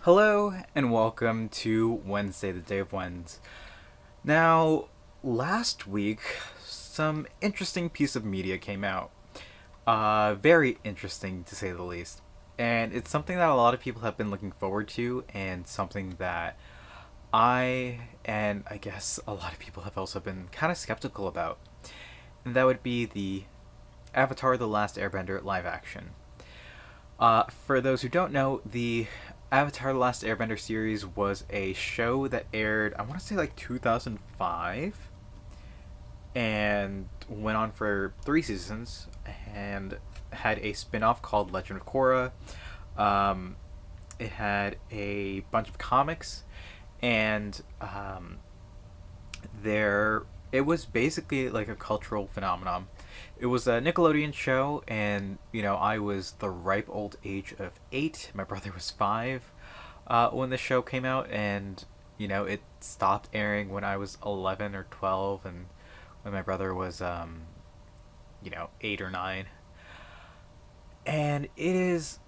Hello and welcome to Wednesday, the Day of Wens. Now, last week, some interesting piece of media came out. Very interesting to say the least. And it's something that a lot of people have been looking forward to, and something that and I guess a lot of people have also been kind of skeptical about. And that would be the Avatar The Last Airbender live action. For those who don't know, the Avatar: The Last Airbender series was a show that aired, I want to say like 2005, and went on for 3 seasons, and had a spin-off called Legend of Korra. Um, it had a bunch of comics, and there it was basically like a cultural phenomenon. It was a Nickelodeon show, and I was the ripe old age of 8. My brother was 5 when the show came out, and it stopped airing when I was 11 or 12, and when my brother was 8 or 9. And it is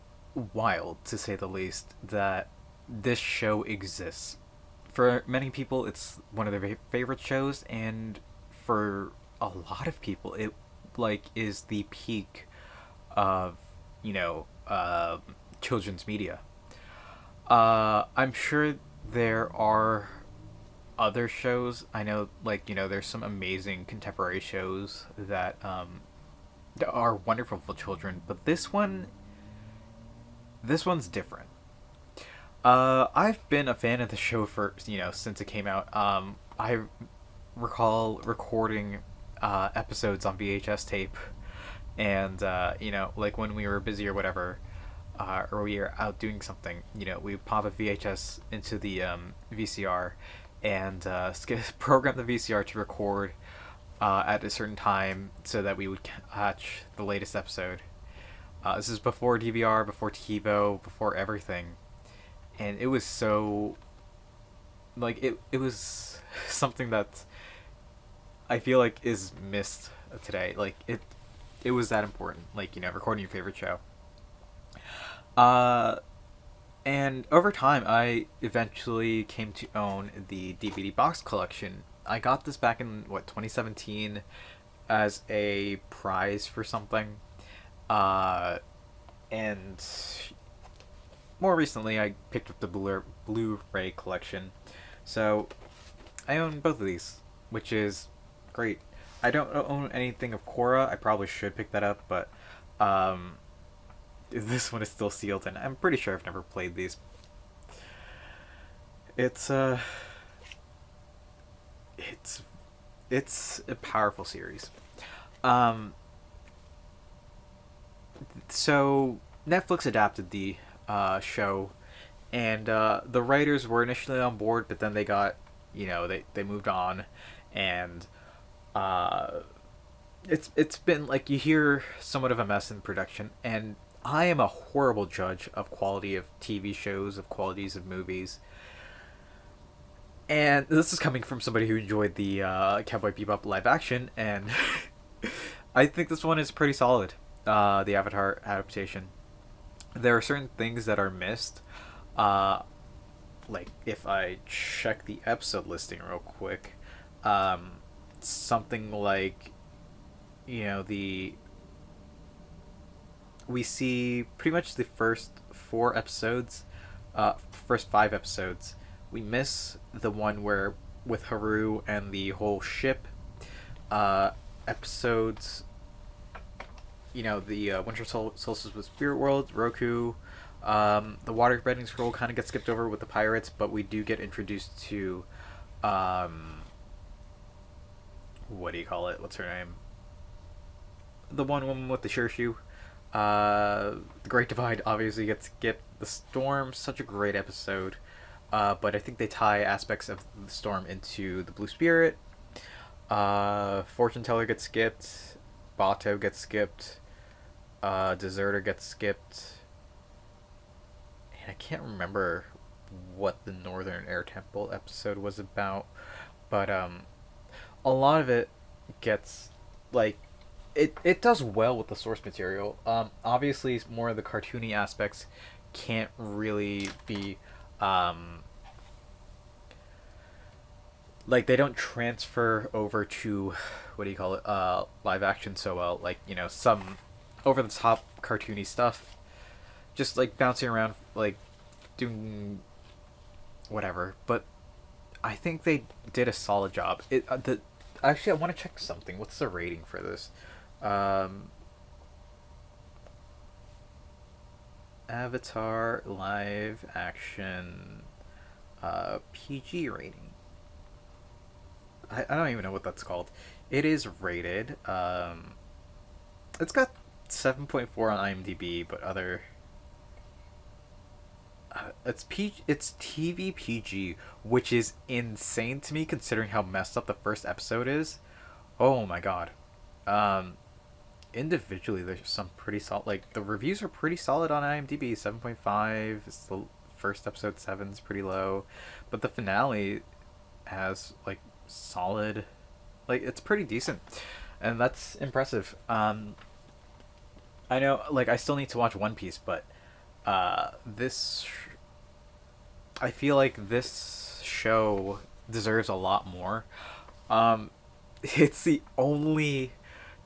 wild, to say the least, that this show exists. For many people, it's one of their favorite shows, and for a lot of people, it is the peak of children's media. I'm sure there are other shows. I know, there's some amazing contemporary shows that are wonderful for children, but this one's different. I've been a fan of the show for since it came out. I recall recording episodes on VHS tape, and like when we were busy or whatever, or we were out doing something, we pop a VHS into the VCR, and program the VCR to record at a certain time so that we would catch the latest episode. This is before DVR, before TiVo, before everything, and it was so it was something that I feel like is missed today. It was that important. Recording your favorite show. Uh, and over time, I eventually came to own the DVD box collection. I got this back in 2017 as a prize for something. Uh, and more recently, I picked up the Blu-ray collection. So I own both of these, which is great. I don't own anything of Korra. I probably should pick that up, but um, this one is still sealed, and I'm pretty sure I've never played these. It's it's it's a powerful series. Um, so Netflix adapted the show, and the writers were initially on board, but then they got, they moved on, and uh, it's been like you hear somewhat of a mess in production, and I am a horrible judge of quality of TV shows, of qualities of movies, and this is coming from somebody who enjoyed the Cowboy Bebop live action, and I think this one is pretty solid. The Avatar adaptation. There are certain things that are missed. Uh, if I check the episode listing real quick, um, something like the we see pretty much the first 4 episodes, first 5 episodes. We miss the one where with Haru and the whole ship. Uh, Episodes, the Winter Solstice with Spirit World, Roku. The water bending scroll kind of gets skipped over with the pirates, but we do get introduced to, um, what do you call it? What's her name? The one woman with the Shirshu. The Great Divide obviously gets skipped. The Storm, such a great episode. But I think they tie aspects of the Storm into the Blue Spirit. Fortune Teller gets skipped. Bato gets skipped. Deserter gets skipped. And I can't remember what the Northern Air Temple episode was about, but a lot of it gets like it does well with the source material. Obviously, more of the cartoony aspects can't really be um, like they don't transfer over to what do you call it, live action so well. Like, you know, some over the top cartoony stuff, just like bouncing around, like doing whatever. But I think they did a solid job. It the Actually, I want to check something. What's the rating for this? Um, Avatar live action PG rating. I don't even know what that's called. It is rated. It's got 7.4 on IMDb, but other it's TV PG, which is insane to me considering how messed up the first episode is. Oh my god. Um, Individually, there's some pretty solid. Like the reviews are pretty solid on IMDb. 7.5. It's the first episode. 7's pretty low, but the finale has like solid. Like it's pretty decent, and that's impressive. I know, like I still need to watch One Piece, but this I feel like this show deserves a lot more. Um, it's the only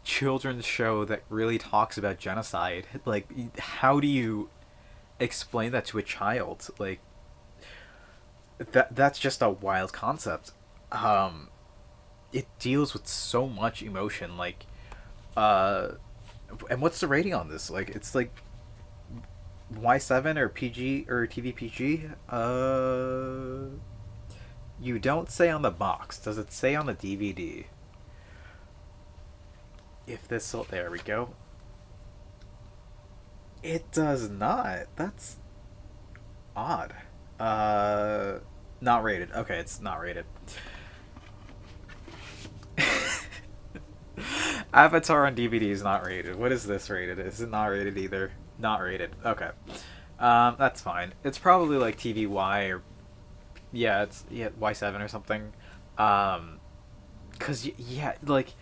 children's show that really talks about genocide. Like, how do you explain that to a child? Like, that's just a wild concept. Um, it deals with so much emotion. Like, uh, and what's the rating on this? Like, it's like Y7 or PG or TV PG? You don't say on the box. Does it say on the DVD? If this, there we go. It does not. That's odd. Not rated. Okay, it's not rated. Avatar on DVD is not rated. What is this rated? Is it not rated either? Not rated. Okay. That's fine. It's probably like TVY or yeah, it's Y7 or something. Cause yeah, like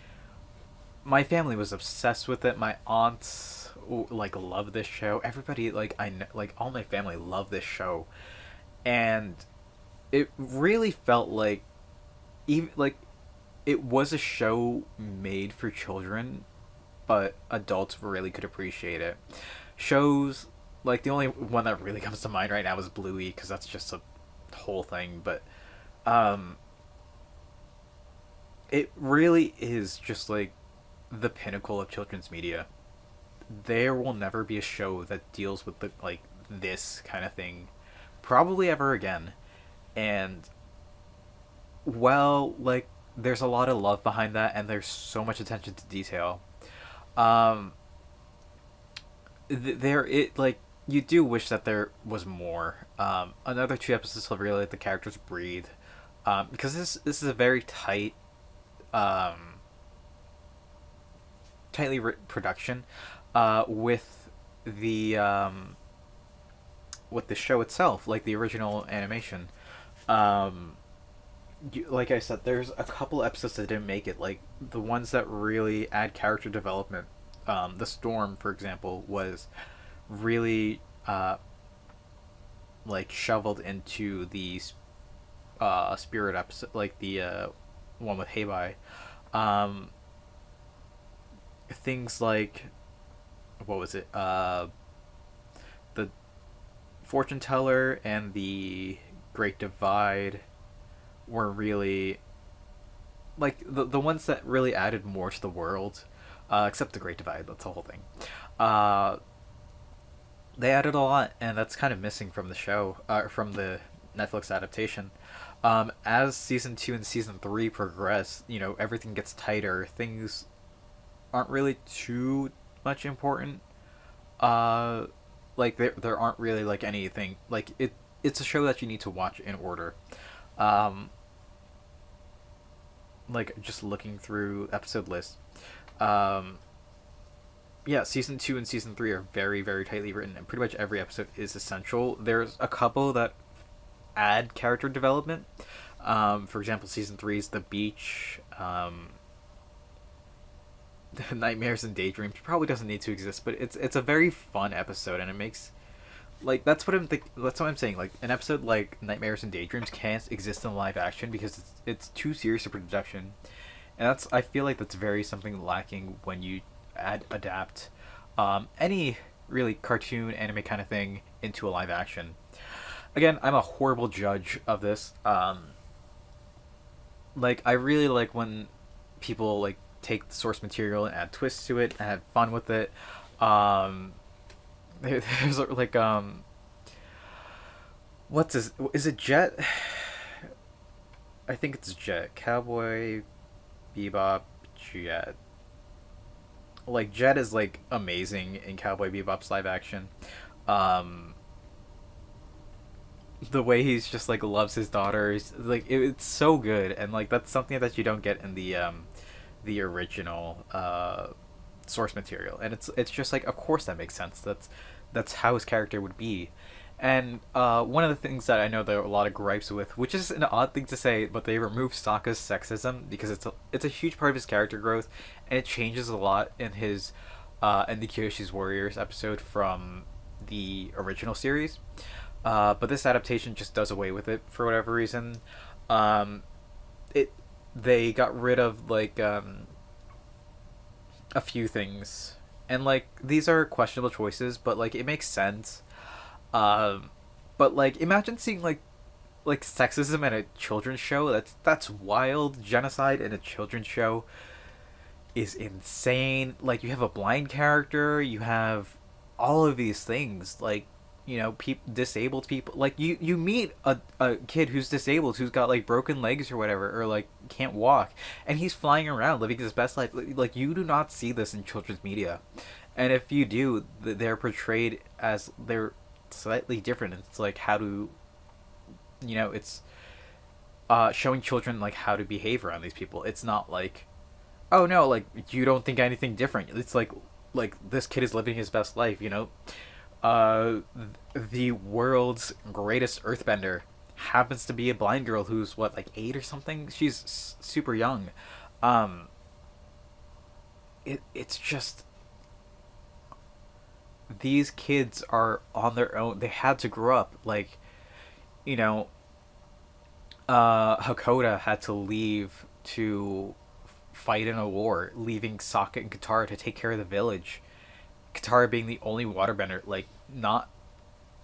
my family was obsessed with it. My aunts like love this show. Everybody like I know, like all my family love this show, and it really felt like even like it was a show made for children, but adults really could appreciate it. Shows like the only one that really comes to mind right now is Bluey because that's just a whole thing, but um, it really is just like the pinnacle of children's media. There will never be a show that deals with the like this kind of thing, probably ever again. And well, like there's a lot of love behind that, and there's so much attention to detail. Um, there it like you do wish that there was more. Another two episodes will really let the characters breathe, because this is a very um, tightly written production, the with the show itself, like the original animation. Um, like I said, there's a couple episodes that didn't make it. Like the ones that really add character development. The Storm, for example, was really like shoveled into the Spirit episode, like the one with Heibai. Um, Things like what was it? The Fortune Teller and the Great Divide were really like the ones that really added more to the world. Except the Great Divide, that's the whole thing. Uh, they added a lot, and that's kind of missing from the show, from the Netflix adaptation. As season 2 and season 3 progress, you know, everything gets tighter. Things aren't really too much important. Uh, like there aren't really like anything like it. It's a show that you need to watch in order. Um, like just looking through episode lists. Um, yeah, season 2 and season 3 are very very tightly written, and pretty much every episode is essential. There's a couple that add character development. For example, season 3 is the beach. Nightmares and Daydreams probably doesn't need to exist, but it's a very fun episode, and it makes like that's what I'm saying. Like an episode like Nightmares and Daydreams can't exist in live action because it's too serious a production, and that's I feel like that's very something lacking when you adapt any really cartoon anime kind of thing into a live action. Again, I'm a horrible judge of this. Like I really like when people like take the source material and add twists to it and have fun with it. Um, there's like what's this? Is it Jet? I think it's Jet. Cowboy Bebop Jet. Like Jet is like amazing in Cowboy Bebop's live action. Um, the way he's just like loves his daughters, like it's so good, and like that's something that you don't get in the original source material, and it's just like of course that makes sense. That's how his character would be. And one of the things that I know there are a lot of gripes with, which is an odd thing to say, but they remove Sokka's sexism because it's a huge part of his character growth, and it changes a lot in the Kyoshi's Warriors episode from the original series. But this adaptation just does away with it for whatever reason. It they got rid of like a few things, and like these are questionable choices, but like it makes sense. Um, but like imagine seeing like sexism in a children's show. That's wild. Genocide in a children's show is insane. Like you have a blind character, you have all of these things. Like disabled people. Like you meet a kid who's disabled, who's got like broken legs or whatever, or like can't walk, and he's flying around living his best life. Like you do not see this in children's media, and if you do, they're portrayed as they're slightly different. It's like how to, it's showing children like how to behave around these people. It's not like, oh no, like you don't think anything different. It's like this kid is living his best life. Uh, the world's greatest Earthbender happens to be a blind girl who's what, like 8 or something. She's super young. Um, it's just these kids are on their own. They had to grow up. Like, you know, Hakoda had to leave to fight in a war, leaving Sokka and Katara to take care of the village. Katara being the only waterbender, like not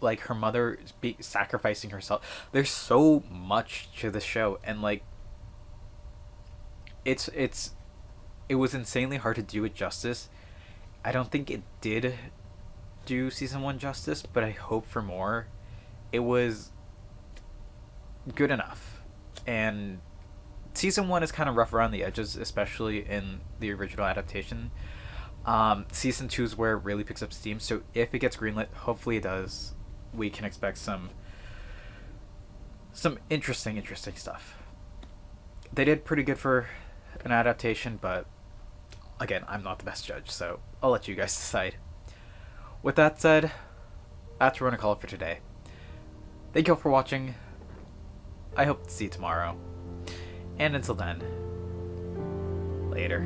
like her mother sacrificing herself. There's so much to the show, and like it's it was insanely hard to do it justice. I don't think it did do season 1 justice, but I hope for more. It was good enough. And season 1 is kind of rough around the edges, especially in the original adaptation. Season 2 is where it really picks up steam, so if it gets greenlit, hopefully it does, we can expect some interesting stuff. They did pretty good for an adaptation, but again, I'm not the best judge, so I'll let you guys decide. With that said, that's what we're gonna call it for today. Thank you all for watching. I hope to see you tomorrow. And until then, later.